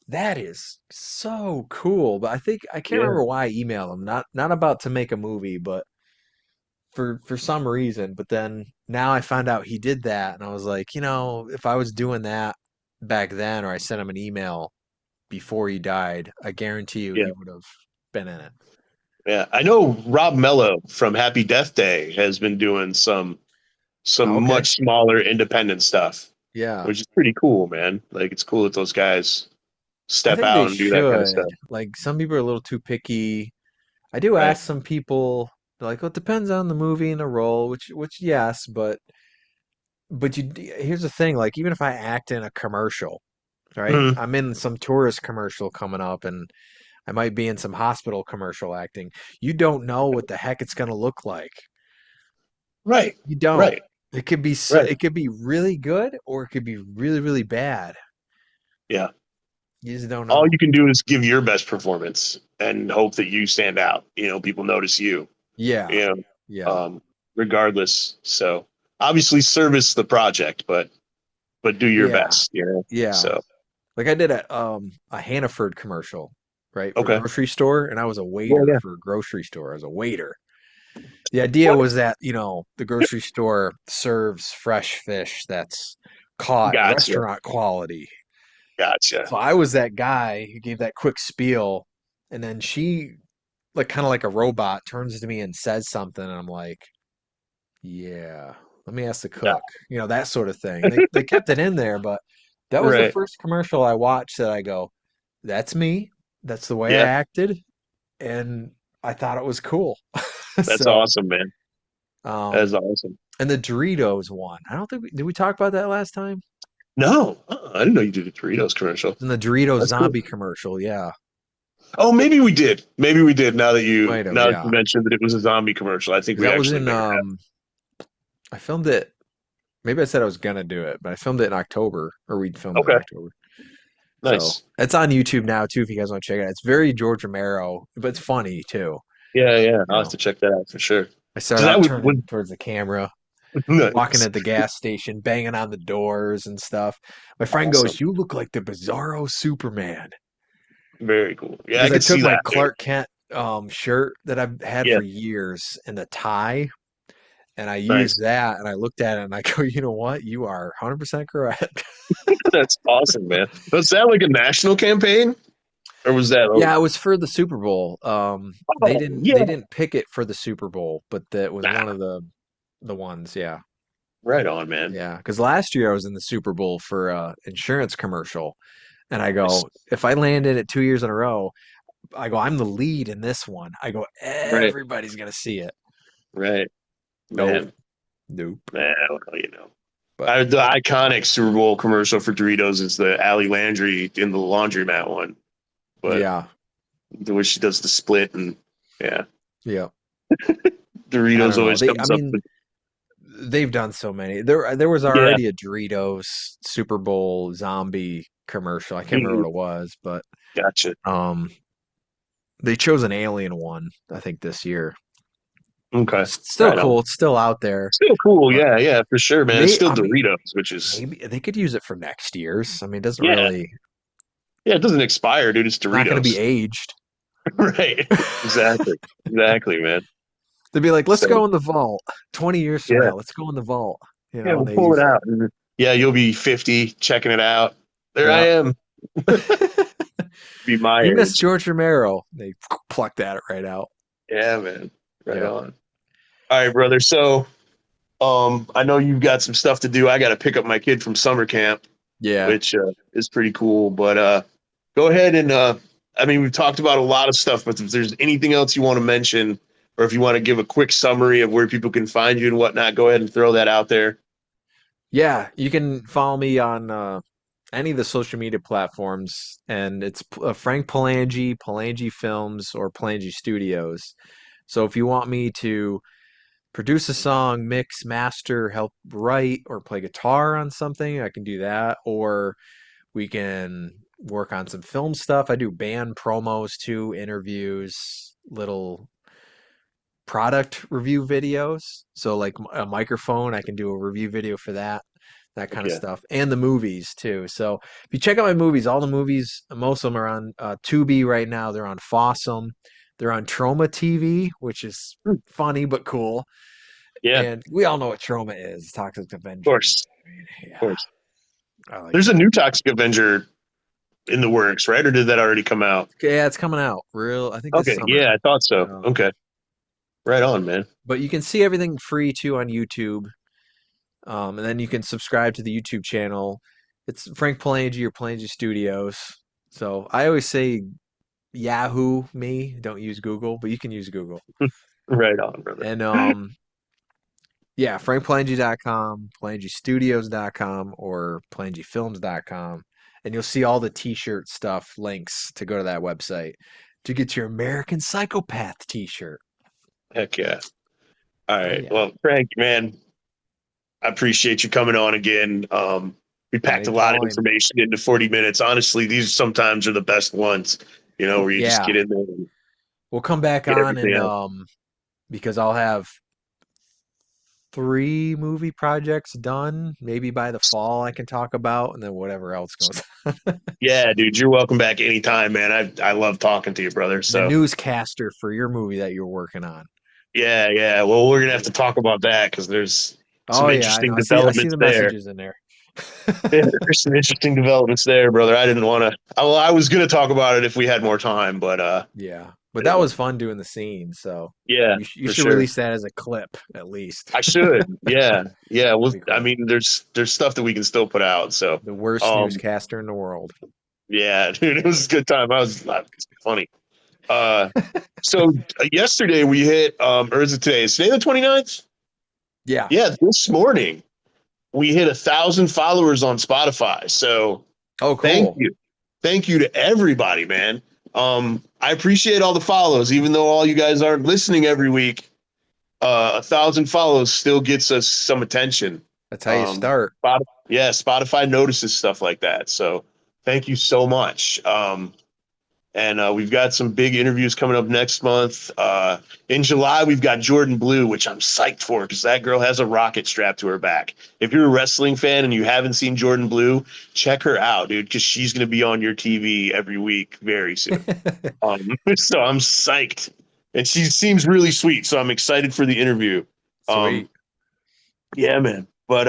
that is so cool. But I can't Yeah. remember why I emailed him. Not about to make a movie, but for some reason. But then now I found out he did that, and I was like, if I was doing that back then, or I sent him an email before he died, I guarantee you Yeah. he would have been in it. Yeah. I know Rob Mello from Happy Death Day has been doing some Okay. much smaller independent stuff, Yeah. which is pretty cool, man. Like it's cool that those guys I step think they out and do that kind of should. stuff. Like some people are a little too picky. I do Right. ask some people, they're like, "Well, it depends on the movie and the role," which yes, but here's the thing, like even if I act in a commercial, right? Mhm. I'm in some tourist commercial coming up and I might be in some hospital commercial acting. You don't know what the heck it's going to look like. Right. You don't. Right. It could be so, Right. it could be really good or it could be really, really bad. Yeah. You just don't All know. you can do is give your best performance and hope that you stand out. People notice you. Yeah. You Yeah. Regardless. So obviously service the project, but do your Yeah. best. Yeah. So Like I did a Hannaford commercial, right, for a okay. grocery store, and I was a Yeah, waiter yeah. for a grocery store. I was a waiter. The idea What? was that, the grocery store serves fresh fish that's caught Gotcha. restaurant quality. Gotcha. So I was that guy who gave that quick spiel, and then she, like kind of like a robot, turns to me and says something, and I'm like, "Yeah, let me ask the Yeah. cook," that sort of thing. And they kept it in there, but that was the Right. first commercial I watched that I go, "That's me. That's the way I Yeah. acted," and I thought it was cool. That's So, awesome, man. That um, is awesome. and the Doritos one. I don't think did we talk about that last time? No, I didn't know you did a Doritos commercial. In the Doritos That's cool. zombie commercial, yeah. Oh, maybe we did. Maybe we did. Might have, Now that you yeah. mentioned that it was a zombie commercial, I think 'Cause we that was actually in may have. I filmed it. Maybe I said I was gonna do it, but I filmed it in October, or we'd filmed it in Okay. October. So Nice. it's on YouTube now too, if you guys want to check it out. It's very George Romero, but it's funny too. Yeah, yeah. You I'll have know, to check that out for sure. I start So that out was turning towards the camera, walking nice. at the gas station, banging on the doors and stuff. My friend Awesome. goes, "You look like the Bizarro Superman," Very cool. Yeah, I because I could see took my that, dude. Clark Kent shirt that I've had Yeah, for years and the tie, and I used nice. that, and I looked at it and I go, "You know what? You are 100% correct." That's awesome, man. Was that like a national campaign, or was that? Yeah, it was for the Super Bowl. They Oh, didn't yeah. they didn't pick it for the Super Bowl, but that was one Nah, of the ones. Yeah, right on, man. yeah. Because last year I was in the Super Bowl for insurance commercial, and I Nice. go, if I landed it 2 years in a row, I go, I'm the lead in this one. I go, Right, everybody's gonna see it. right, Nope, man. nope. Man, But the iconic Super Bowl commercial for Doritos is the Ali Landry in the laundromat one, but yeah, the way she does the split and yeah, yeah. I Doritos don't know. always They, I comes up mean, with they've done so many. There was yeah. already a Doritos Super Bowl zombie commercial. I can't remember Mhm. what it was, but Gotcha. um, they chose an alien one, I think, this year. Okay, It's still right on. cool. It's still out there, Still cool, but yeah, yeah, for sure, man. It's may still I mean Doritos, which is maybe they could use it for next year's. I mean, it doesn't yeah, really yeah. It doesn't expire, dude. It's not going to be Doritos, aged. right? Exactly, exactly, man. They'd be like, let's So go in the vault. 20 years from yeah, now, let's go in the vault. yeah, And we'll they pull it use out. Yeah, you'll be 50, checking it out. There I it. am. Yeah. Be my You missed age. George Romero. They plucked that right out. Yeah, man. Right Yeah. on. All right, brother. So, I know you've got some stuff to do. I got to pick up my kid from summer camp, Yeah. which is pretty cool. But go ahead and I mean, we've talked about a lot of stuff, but if there's anything else you want to mention, or if you want to give a quick summary of where people can find you and whatnot, go ahead and throw that out there. Yeah. You can follow me on any of the social media platforms, and it's Frank Palangi, Palangi Films, or Palangi Studios. So if you want me to produce a song, mix, master, help write, or play guitar on something, I can do that. Or we can work on some film stuff. I do band promos too, interviews, little product review videos. So like a microphone, I can do a review video for that, that kind of Yeah. stuff, and the movies too. So if you check out my movies, all the movies, most of them are on Tubi right now. They're on Fossum. They're on Trauma TV, which is Hmm. funny but cool. Yeah. Of And we all know what Trauma is, Toxic Avenger. course. I mean, Of yeah, course. I like There's a that. new Toxic Avenger in the works, right? Or did that already come out? Yeah, it's coming out real. I think this Okay. summer. Yeah, I thought so. Yeah. Okay. Right on, man. But you can see everything free too on YouTube. And then you can subscribe to the YouTube channel. It's Frank Palangi or Palangi Studios. So I always say Yahoo me, don't use Google, but you can use Google. Right on, brother. And yeah, frankpalangi.com, palangistudios.com, or palangifilms.com. And you'll see all the t-shirt stuff links to go to that website. to get your American Psychopath T-shirt. Heck yeah. All Oh right. yeah, Well, Frank, man, I appreciate you coming on again. We packed a lot of anytime. information into 40 minutes. Honestly, these sometimes are the best ones, where you just Yeah, get in there and we'll come back get on everything and out. because I'll have 3 movie projects done. Maybe by the fall I can talk about, and then whatever else goes. Yeah, dude, you're welcome back anytime, man. I love talking to you, brother. The So, newscaster for your movie that you're working on. yeah, yeah. Well, we're gonna have to Yeah. talk about that because there's some Oh yeah, I know. interesting I see developments the there. messages in there. Yeah, there's some interesting developments there, brother. I didn't want to. Well, I was gonna talk about it if we had more time, but Yeah, but that was fun doing the scene. So yeah, you for should sure. release that as a clip at least. I should. Yeah, yeah. That'd Well, be I cool. mean, there's stuff that we can still put out. So, The worst um, newscaster in the world. yeah, dude, it was a good time. It's funny. Uh, so yesterday we hit, or is it today? Is today the 29th? Yeah. Yeah, this morning we hit 1,000 followers on Spotify. So Oh, thank cool. you. Thank you to everybody, man. I appreciate all the follows, even though all you guys aren't listening every week. 1,000 follows still gets us some attention. That's how you start. Yeah, Spotify notices stuff like that. So thank you so much. And we've got some big interviews coming up next month. In July, we've got Jordan Blue, which I'm psyched for because that girl has a rocket strapped to her back. If you're a wrestling fan and you haven't seen Jordan Blue, check her out, dude, because she's going to be on your TV every week very soon. So I'm psyched. And she seems really sweet. So I'm excited for the interview. Um, Sweet. yeah, man. But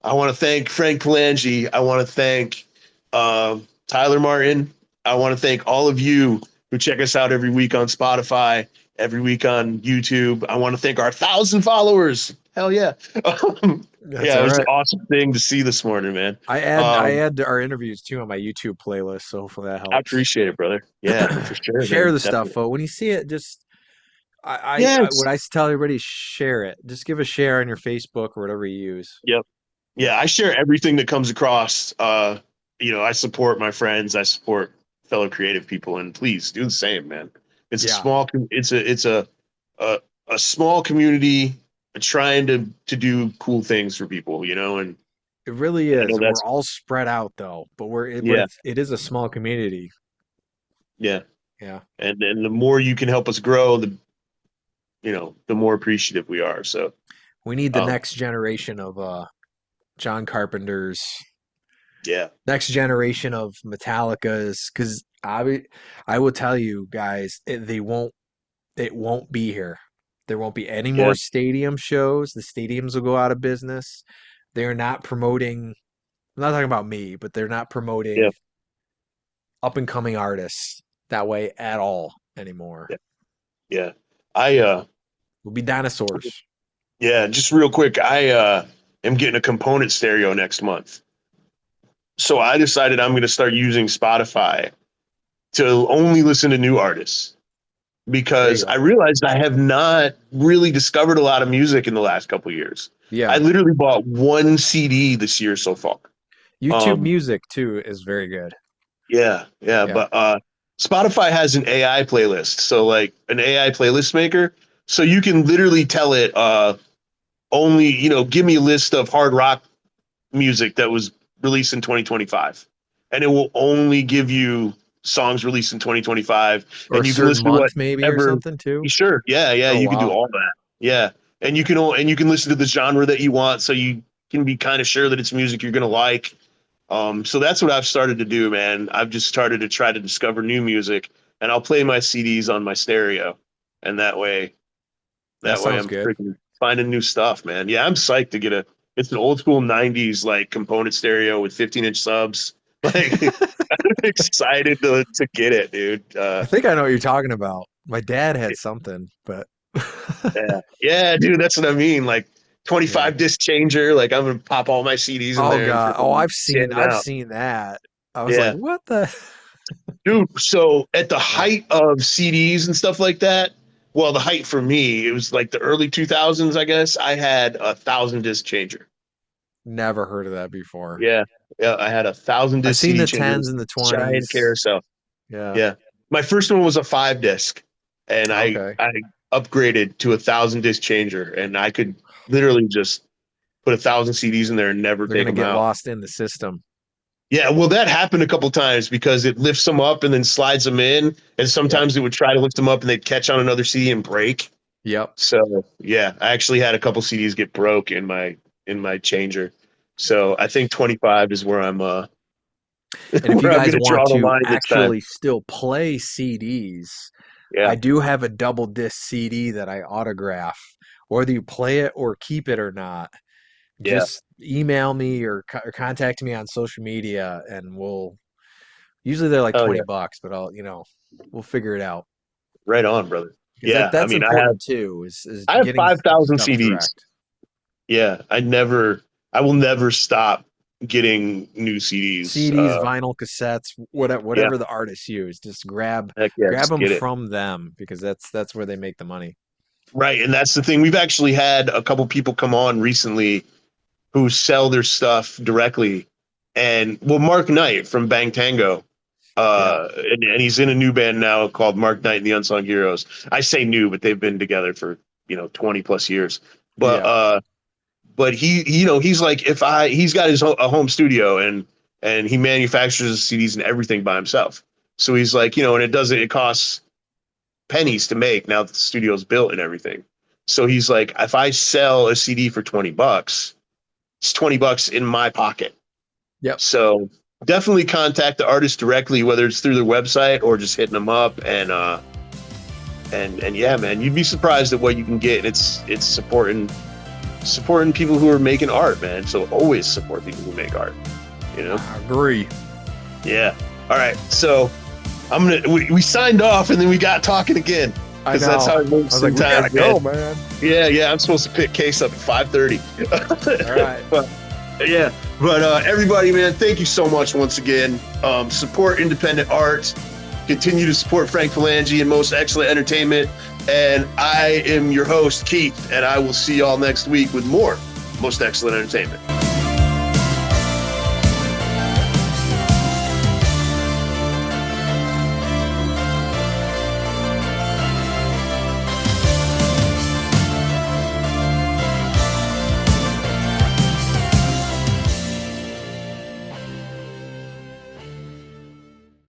I want to thank Frank Palangi. I want to thank Tyler Martin. I want to thank all of you who check us out every week on Spotify, every week on YouTube. I want to thank our 1,000 followers. Hell yeah. That's Yeah, it all was an right. awesome thing to see this morning, man. I add our interviews too on my YouTube playlist, so hopefully that I helps. appreciate it, brother. Yeah, for sure, Share man. the stuff, Definitely. though. When you see it, just Yes. what I tell everybody, share it. Just give a share on your Facebook or whatever you use. Yep. Yeah, Yeah. I share everything that comes across. I support my friends. I support fellow creative people, and please do the same, man. It's a Yeah. small. A, a small community trying to do cool things for people, and It really I is, know and we're that's all spread out though. But yeah, it is a small community. yeah. Yeah, And the more you can help us grow, the more appreciative we are. So, we need the um, next generation of John Carpenter's, yeah, next generation of Metallica's, because I will tell you guys, it won't be here. There won't be any yeah, more stadium shows. The stadiums will go out of business. They're not promoting. I'm not talking about me, but they're not yeah, promoting up and coming artists that way at all anymore. yeah, yeah. I We'll be dinosaurs. yeah, just real quick, I am getting a component stereo next month. So I decided I'm going to start using Spotify to only listen to new artists There you because I go. realized I have not really discovered a lot of music in the last couple of years. I Yeah. literally bought one CD this year so far. YouTube Um, Music too is very good. yeah, yeah, Yeah. but Spotify has an AI playlist, so like an AI playlist maker, so you can literally tell it only, give me a list of hard rock music that was released in 2025, and it will only give you songs released in 2025, Or a and you can certain listen to month maybe or whatever. something too. Sure, yeah, yeah, Oh you can do wow. all that. Yeah, and you can listen to the genre that you want, so you can be kind of sure that it's music you're gonna like. So that's what I've started to do, man. I've just started to try to discover new music, and I'll play my CDs on my stereo, and That that way sounds I'm good. freaking finding new stuff, man. Yeah, I'm psyched to get a. It's an old school '90s like component stereo with 15-inch subs. Like I'm excited to get it, dude. I think I know what you're talking about. My dad had something, but Yeah, yeah, dude. That's what I mean. Like yeah. 25 disc changer. Like I'm gonna pop all my CDs in Oh there and god. Oh, freaking jam I've out. seen that. I was like, Yeah, what the? dude. So at the Yeah. height of CDs and stuff like that, well, the height for me, it was like the early 2000s, I guess. I had a 1,000 disc changer. Never heard of that before. Yeah, yeah. I had a thousand I've disc seen CD the changer, tens and the giant twenties. carousel. Yeah. Yeah. My first one was a 5 disc, and Okay. I upgraded to a 1,000 disc changer, and I could literally just put 1,000 CDs in there and never They're take gonna them get out. lost in the system. Yeah, well, that happened a couple times because it lifts them up and then slides them in, and Yep. sometimes it would try to lift them up and they'd catch on another CD and break. Yep. So yeah, I actually had a couple CDs get broke in my changer. So I think 25 is where I'm And if you where I'm guys gonna want draw the to line this time. actually still play CDs, I Yeah, do have a double disc CD that I autograph. Whether you play it or keep it or not, yeah. just email me or contact me on social media, and we'll. Usually they're like Oh 20 yeah. bucks, but we'll figure it out Right on, brother. because Yeah, I that's mean, important too. Is I have getting 5,000 stuff CDs. direct. Yeah, I will never stop getting new CDs. CDs, vinyl, cassettes, Yeah, whatever the artists use, just heck yeah, grab just them get it. from them because that's where they make the money. Right, and that's the thing. We've actually had a couple people come on recently who sell their stuff directly, and well, Mark Knight from Bang Tango, Yeah, and he's in a new band now called Mark Knight and the Unsung Heroes. I say new, but they've been together for 20 plus years. But yeah, he's like, he's got a home studio, and he manufactures CDs and everything by himself. So he's like, and it costs pennies to make now that the studio's built and everything. So he's like, if I sell a CD for 20 bucks, it's 20 bucks in my pocket. yep, So definitely contact the artist directly, whether it's through their website or just hitting them up. And yeah, man, you'd be surprised at what you can get. It's supporting people who are making art, man. So always support people who make art, you know? I agree. Yeah. All right. So we signed off and then we got talking again I because know. that's how it I moves was like, we gotta sometimes, man. go, man. Yeah. I'm supposed to pick case up at 5:30. All right. But yeah, but everybody, man, thank you so much once again. Support independent art. Continue to support Frank Palangi and Most Excellent Entertainment. And I am your host, Keith, and I will see y'all next week with more Most Excellent Entertainment.